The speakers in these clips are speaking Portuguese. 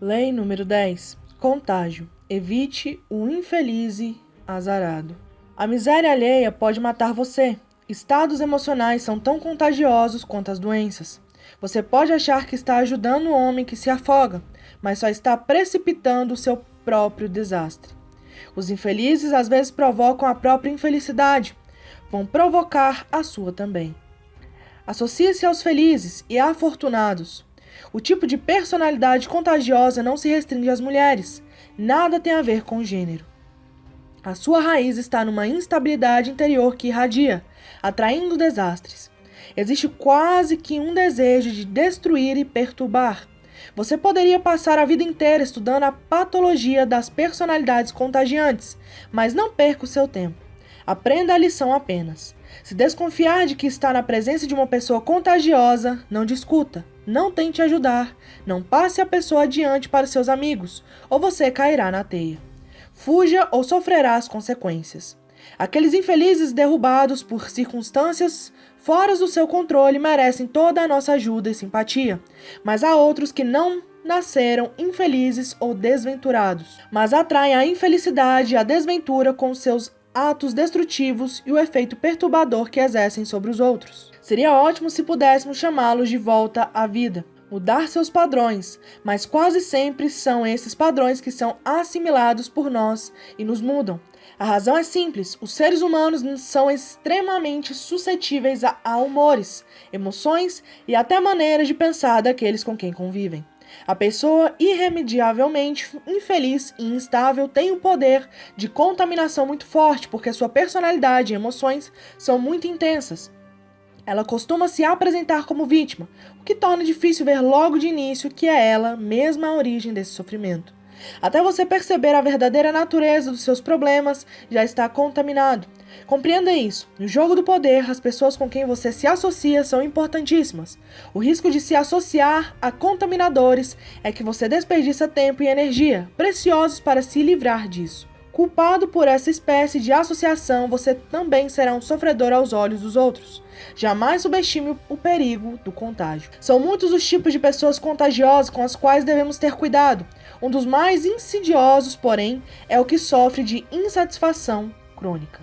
Lei número 10. Contágio. Evite o infeliz e azarado. A miséria alheia pode matar você. Estados emocionais são tão contagiosos quanto as doenças. Você pode achar que está ajudando o homem que se afoga, mas só está precipitando o seu próprio desastre. Os infelizes às vezes provocam a própria infelicidade. Vão provocar a sua também. Associe-se aos felizes e afortunados. O tipo de personalidade contagiosa não se restringe às mulheres. Nada tem a ver com gênero. A sua raiz está numa instabilidade interior que irradia, atraindo desastres. Existe quase que um desejo de destruir e perturbar. Você poderia passar a vida inteira estudando a patologia das personalidades contagiantes, mas não perca o seu tempo. Aprenda a lição apenas. Se desconfiar de que está na presença de uma pessoa contagiosa, não discuta, não tente ajudar, não passe a pessoa adiante para seus amigos, ou você cairá na teia. Fuja ou sofrerá as consequências. Aqueles infelizes derrubados por circunstâncias fora do seu controle merecem toda a nossa ajuda e simpatia, mas há outros que não nasceram infelizes ou desventurados, mas atraem a infelicidade e a desventura com seus atos destrutivos e o efeito perturbador que exercem sobre os outros. Seria ótimo se pudéssemos chamá-los de volta à vida, mudar seus padrões, mas quase sempre são esses padrões que são assimilados por nós e nos mudam. A razão é simples: os seres humanos são extremamente suscetíveis a humores, emoções e até maneiras de pensar daqueles com quem convivem. A pessoa irremediavelmente infeliz e instável tem um poder de contaminação muito forte porque sua personalidade e emoções são muito intensas. Ela costuma se apresentar como vítima, o que torna difícil ver logo de início que é ela mesma a origem desse sofrimento. Até você perceber a verdadeira natureza dos seus problemas, já está contaminado. Compreenda isso. No jogo do poder, as pessoas com quem você se associa são importantíssimas. O risco de se associar a contaminadores é que você desperdiça tempo e energia, preciosos para se livrar disso. Culpado por essa espécie de associação, você também será um sofredor aos olhos dos outros. Jamais subestime o perigo do contágio. São muitos os tipos de pessoas contagiosas com as quais devemos ter cuidado. Um dos mais insidiosos, porém, é o que sofre de insatisfação crônica.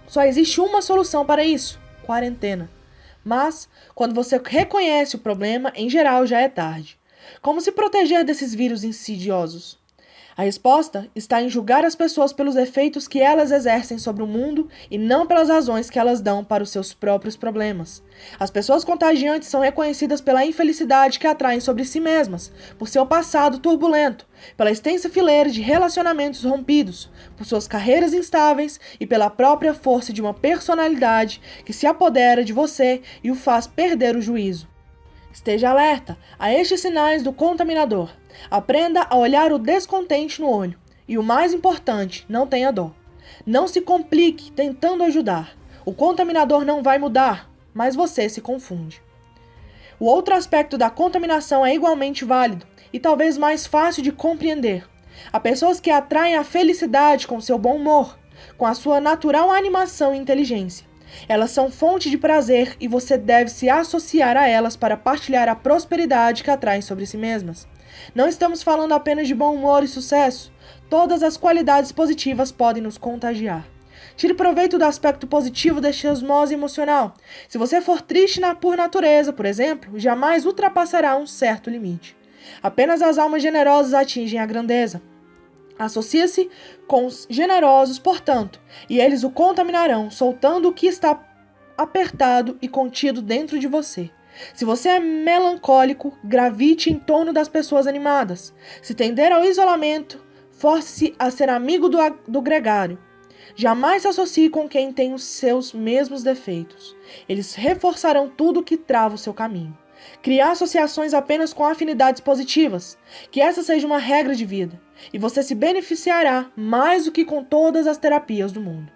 Só existe uma solução para isso: quarentena. Mas, quando você reconhece o problema, em geral já é tarde. Como se proteger desses vírus insidiosos? A resposta está em julgar as pessoas pelos efeitos que elas exercem sobre o mundo e não pelas razões que elas dão para os seus próprios problemas. As pessoas contagiantes são reconhecidas pela infelicidade que atraem sobre si mesmas, por seu passado turbulento, pela extensa fileira de relacionamentos rompidos, por suas carreiras instáveis e pela própria força de uma personalidade que se apodera de você e o faz perder o juízo. Esteja alerta a estes sinais do contaminador. Aprenda a olhar o descontente no olho. E o mais importante, não tenha dó. Não se complique tentando ajudar. O contaminador não vai mudar, mas você se confunde. O outro aspecto da contaminação é igualmente válido e talvez mais fácil de compreender. Há pessoas que atraem a felicidade com seu bom humor, com a sua natural animação e inteligência. Elas são fonte de prazer e você deve se associar a elas para partilhar a prosperidade que atraem sobre si mesmas. Não estamos falando apenas de bom humor e sucesso. Todas as qualidades positivas podem nos contagiar. Tire proveito do aspecto positivo deste osmose emocional. Se você for triste por natureza, por exemplo, jamais ultrapassará um certo limite. Apenas as almas generosas atingem a grandeza. Associe-se com os generosos, portanto, e eles o contaminarão, soltando o que está apertado e contido dentro de você. Se você é melancólico, gravite em torno das pessoas animadas. Se tender ao isolamento, force-se a ser amigo do gregário. Jamais se associe com quem tem os seus mesmos defeitos. Eles reforçarão tudo que trava o seu caminho. Crie associações apenas com afinidades positivas. Que essa seja uma regra de vida. E você se beneficiará mais do que com todas as terapias do mundo.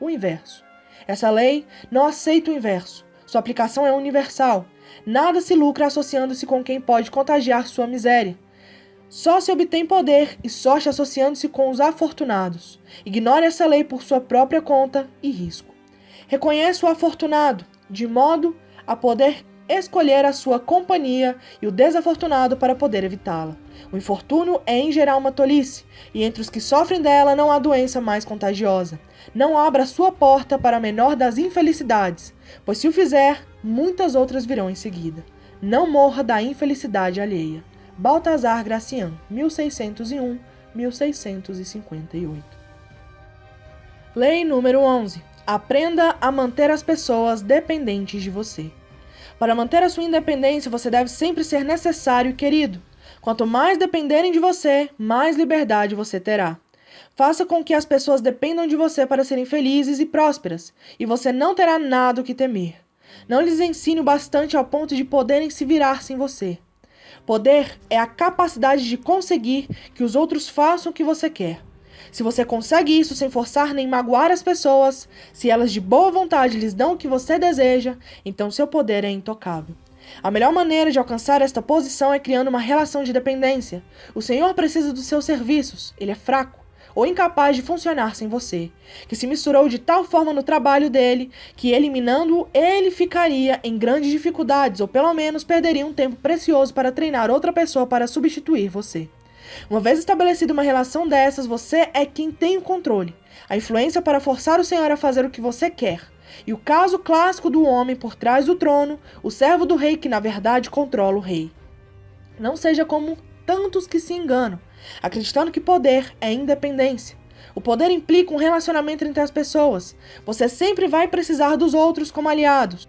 O inverso. Essa lei não aceita o inverso. Sua aplicação é universal. Nada se lucra associando-se com quem pode contagiar sua miséria. Só se obtém poder e sorte associando-se com os afortunados. Ignore essa lei por sua própria conta e risco. Reconheça o afortunado, de modo a poder escolher a sua companhia e o desafortunado para poder evitá-la. O infortúnio é em geral uma tolice, e entre os que sofrem dela não há doença mais contagiosa. Não abra sua porta para a menor das infelicidades, pois se o fizer, muitas outras virão em seguida. Não morra da infelicidade alheia. Baltazar Gracian, 1601-1658. Lei número 11. Aprenda a manter as pessoas dependentes de você. Para manter a sua independência, você deve sempre ser necessário e querido. Quanto mais dependerem de você, mais liberdade você terá. Faça com que as pessoas dependam de você para serem felizes e prósperas, e você não terá nada o que temer. Não lhes ensine o bastante ao ponto de poderem se virar sem você. Poder é a capacidade de conseguir que os outros façam o que você quer. Se você consegue isso sem forçar nem magoar as pessoas, se elas de boa vontade lhes dão o que você deseja, então seu poder é intocável. A melhor maneira de alcançar esta posição é criando uma relação de dependência. O Senhor precisa dos seus serviços, ele é fraco ou incapaz de funcionar sem você, que se misturou de tal forma no trabalho dele, que eliminando-o, ele ficaria em grandes dificuldades, ou pelo menos perderia um tempo precioso para treinar outra pessoa para substituir você. Uma vez estabelecida uma relação dessas, você é quem tem o controle, a influência para forçar o Senhor a fazer o que você quer. E o caso clássico do homem por trás do trono, o servo do rei que na verdade controla o rei. Não seja como tantos que se enganam, acreditando que poder é independência. O poder implica um relacionamento entre as pessoas. Você sempre vai precisar dos outros como aliados,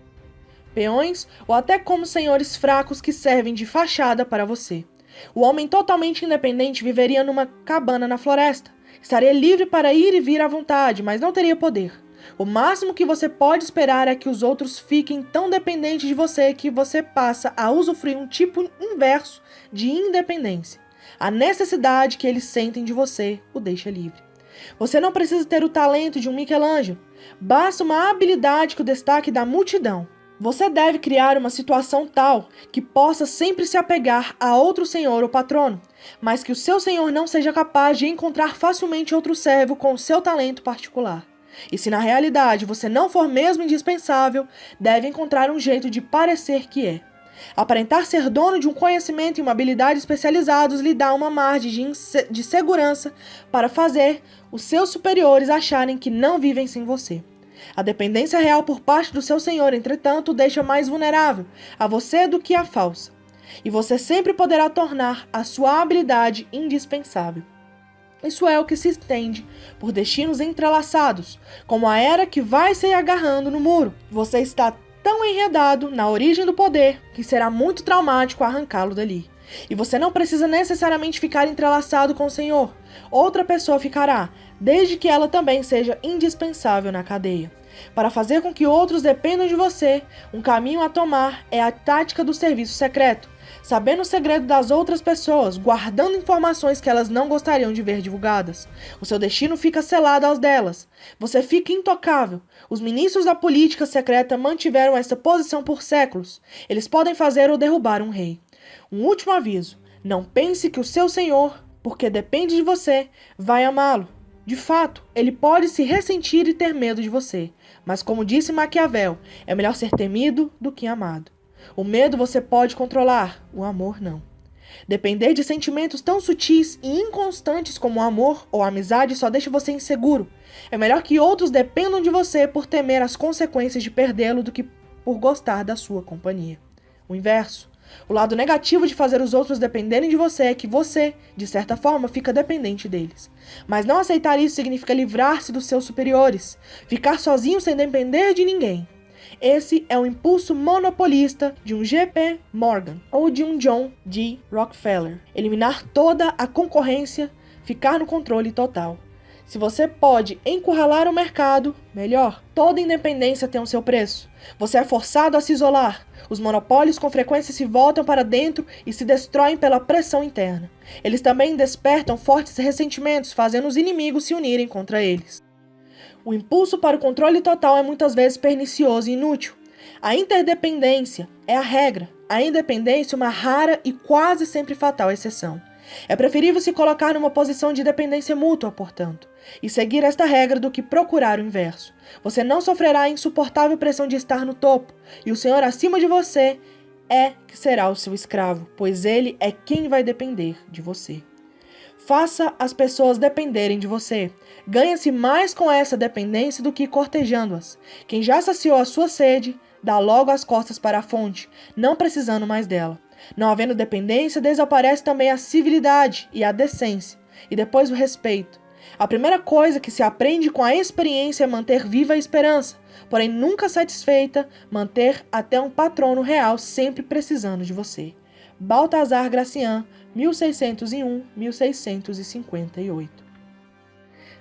peões ou até como senhores fracos que servem de fachada para você. O homem totalmente independente viveria numa cabana na floresta. Estaria livre para ir e vir à vontade, mas não teria poder. O máximo que você pode esperar é que os outros fiquem tão dependentes de você que você passa a usufruir um tipo inverso de independência. A necessidade que eles sentem de você o deixa livre. Você não precisa ter o talento de um Michelangelo. Basta uma habilidade que o destaque da multidão. Você deve criar uma situação tal que possa sempre se apegar a outro senhor ou patrono, mas que o seu senhor não seja capaz de encontrar facilmente outro servo com o seu talento particular. E se na realidade você não for mesmo indispensável, deve encontrar um jeito de parecer que é. Aparentar ser dono de um conhecimento e uma habilidade especializados lhe dá uma margem de segurança para fazer os seus superiores acharem que não vivem sem você. A dependência real por parte do seu senhor, entretanto, o deixa mais vulnerável a você do que a falsa. E você sempre poderá tornar a sua habilidade indispensável. Isso é o que se estende por destinos entrelaçados, como a era que vai se agarrando no muro. Você está tão enredado na origem do poder que será muito traumático arrancá-lo dali. E você não precisa necessariamente ficar entrelaçado com o Senhor. Outra pessoa ficará, desde que ela também seja indispensável na cadeia. Para fazer com que outros dependam de você, um caminho a tomar é a tática do serviço secreto, sabendo o segredo das outras pessoas, guardando informações que elas não gostariam de ver divulgadas. O seu destino fica selado aos delas. Você fica intocável. Os ministros da política secreta mantiveram essa posição por séculos. Eles podem fazer ou derrubar um rei. Um último aviso: não pense que o seu senhor, porque depende de você, vai amá-lo. De fato, ele pode se ressentir e ter medo de você, mas como disse Maquiavel, é melhor ser temido do que amado. O medo você pode controlar, o amor não. Depender de sentimentos tão sutis e inconstantes como o amor ou a amizade só deixa você inseguro. É melhor que outros dependam de você por temer as consequências de perdê-lo do que por gostar da sua companhia. O inverso. O lado negativo de fazer os outros dependerem de você é que você, de certa forma, fica dependente deles. Mas não aceitar isso significa livrar-se dos seus superiores, ficar sozinho sem depender de ninguém. Esse é o impulso monopolista de um J.P. Morgan ou de um John D. Rockefeller. Eliminar toda a concorrência, ficar no controle total. Se você pode encurralar o mercado, melhor. Toda independência tem o seu preço. Você é forçado a se isolar. Os monopólios com frequência se voltam para dentro e se destroem pela pressão interna. Eles também despertam fortes ressentimentos, fazendo os inimigos se unirem contra eles. O impulso para o controle total é muitas vezes pernicioso e inútil. A interdependência é a regra, a independência uma rara e quase sempre fatal exceção. É preferível se colocar numa posição de dependência mútua, portanto, e seguir esta regra do que procurar o inverso. Você não sofrerá a insuportável pressão de estar no topo, e o Senhor acima de você é que será o seu escravo, pois ele é quem vai depender de você. Faça as pessoas dependerem de você. Ganha-se mais com essa dependência do que cortejando-as. Quem já saciou a sua sede, dá logo as costas para a fonte, não precisando mais dela. Não havendo dependência, desaparece também a civilidade e a decência, e depois o respeito. A primeira coisa que se aprende com a experiência é manter viva a esperança, porém nunca satisfeita, manter até um patrono real sempre precisando de você. Baltazar Gracian, 1601-1658.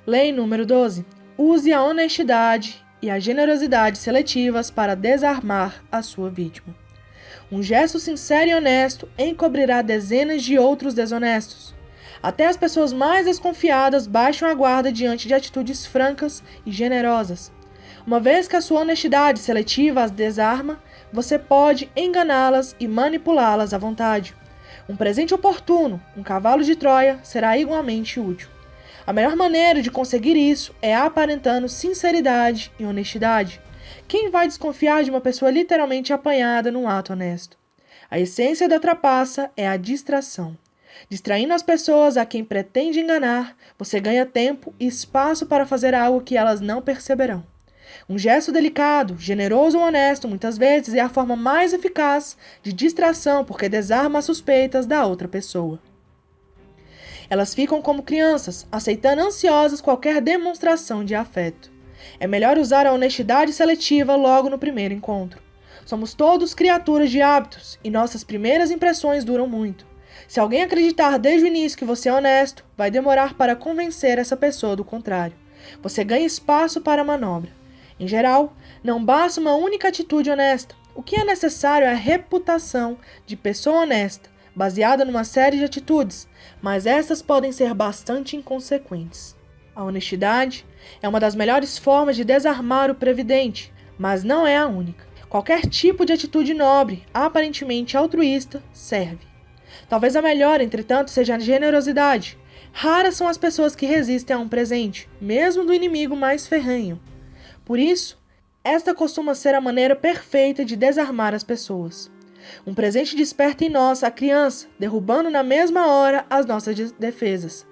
Lei número 12. Use a honestidade e a generosidade seletivas para desarmar a sua vítima. Um gesto sincero e honesto encobrirá dezenas de outros desonestos. Até as pessoas mais desconfiadas baixam a guarda diante de atitudes francas e generosas. Uma vez que a sua honestidade seletiva as desarma, você pode enganá-las e manipulá-las à vontade. Um presente oportuno, um cavalo de Troia, será igualmente útil. A melhor maneira de conseguir isso é aparentando sinceridade e honestidade. Quem vai desconfiar de uma pessoa literalmente apanhada num ato honesto? A essência da trapaça é a distração. Distraindo as pessoas a quem pretende enganar, você ganha tempo e espaço para fazer algo que elas não perceberão. Um gesto delicado, generoso ou honesto, muitas vezes é a forma mais eficaz de distração porque desarma as suspeitas da outra pessoa. Elas ficam como crianças, aceitando ansiosas qualquer demonstração de afeto. É melhor usar a honestidade seletiva logo no primeiro encontro. Somos todos criaturas de hábitos e nossas primeiras impressões duram muito. Se alguém acreditar desde o início que você é honesto, vai demorar para convencer essa pessoa do contrário. Você ganha espaço para a manobra. Em geral, não basta uma única atitude honesta. O que é necessário é a reputação de pessoa honesta, baseada numa série de atitudes, mas essas podem ser bastante inconsequentes. A honestidade é uma das melhores formas de desarmar o previdente, mas não é a única. Qualquer tipo de atitude nobre, aparentemente altruísta, serve. Talvez a melhor, entretanto, seja a generosidade. Raras são as pessoas que resistem a um presente, mesmo do inimigo mais ferrenho. Por isso, esta costuma ser a maneira perfeita de desarmar as pessoas. Um presente desperta em nós a criança, derrubando na mesma hora as nossas defesas.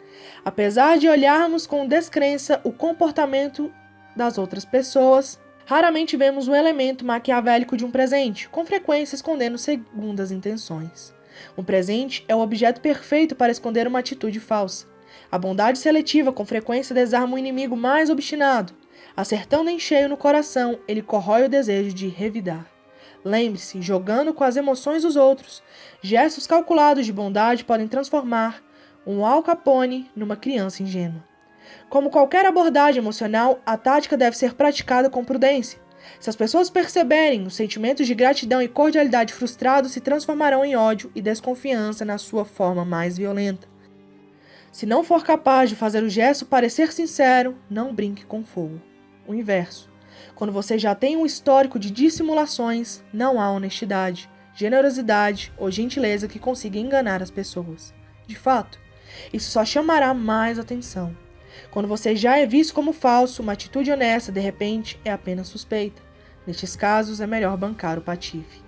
Apesar de olharmos com descrença o comportamento das outras pessoas, raramente vemos o elemento maquiavélico de um presente, com frequência escondendo segundas intenções. Um presente é o objeto perfeito para esconder uma atitude falsa. A bondade seletiva com frequência desarma o inimigo mais obstinado. Acertando em cheio no coração, ele corrói o desejo de revidar. Lembre-se, jogando com as emoções dos outros, gestos calculados de bondade podem transformar um Al Capone numa criança ingênua. Como qualquer abordagem emocional, a tática deve ser praticada com prudência. Se as pessoas perceberem os sentimentos de gratidão e cordialidade frustrados, se transformarão em ódio e desconfiança na sua forma mais violenta. Se não for capaz de fazer o gesto parecer sincero, não brinque com fogo. O inverso. Quando você já tem um histórico de dissimulações, não há honestidade, generosidade ou gentileza que consiga enganar as pessoas. De fato, isso só chamará mais atenção. Quando você já é visto como falso, uma atitude honesta, de repente, é apenas suspeita. Nestes casos, é melhor bancar o patife.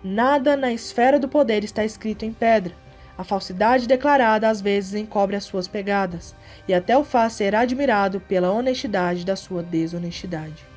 Nada na esfera do poder está escrito em pedra. A falsidade declarada às vezes encobre as suas pegadas, e até o faz ser admirado pela honestidade da sua desonestidade.